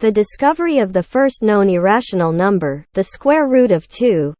The discovery of the first known irrational number, the square root of 2,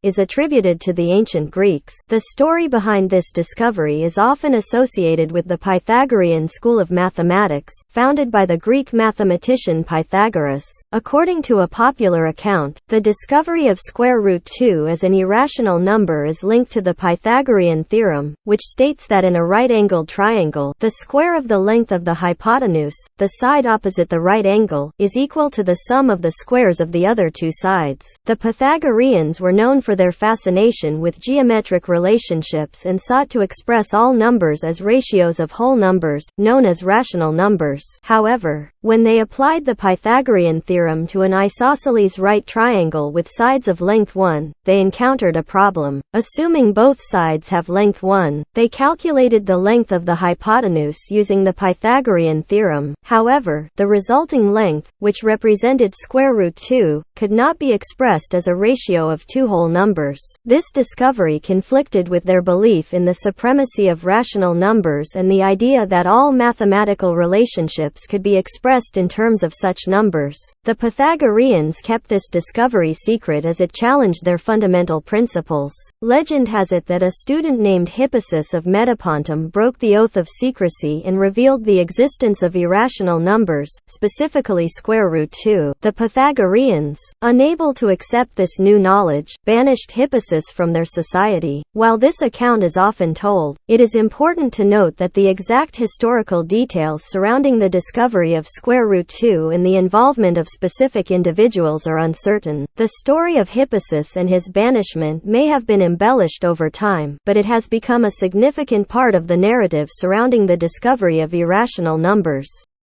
is attributed to the ancient Greeks. The story behind this discovery is often associated with the Pythagorean school of mathematics, founded by the Greek mathematician Pythagoras. According to a popular account, the discovery of square root 2 as an irrational number is linked to the Pythagorean theorem, which states that in a right-angled triangle, the square of the length of the hypotenuse, the side opposite the right angle, is equal to the sum of the squares of the other two sides. The Pythagoreans were known for their fascination with geometric relationships and sought to express all numbers as ratios of whole numbers, known as rational numbers. However, when they applied the Pythagorean theorem to an isosceles right triangle with sides of length 1, they encountered a problem. Assuming both sides have length 1, they calculated the length of the hypotenuse using the Pythagorean theorem. However, the resulting length, which represented square root 2, could not be expressed as a ratio of two whole numbers. This discovery conflicted with their belief in the supremacy of rational numbers and the idea that all mathematical relationships could be expressed in terms of such numbers. The Pythagoreans kept this discovery secret as it challenged their fundamental principles. Legend has it that a student named Hippasus of Metapontum broke the oath of secrecy and revealed the existence of irrational numbers, specifically square root 2. The Pythagoreans, unable to accept this new knowledge, banished Hippasus from their society. While this account is often told, it is important to note that the exact historical details surrounding the discovery of square root 2 and the involvement of specific individuals are uncertain. The story of Hippasus and his banishment may have been embellished over time, but it has become a significant part of the narrative surrounding the discovery of irrational numbers.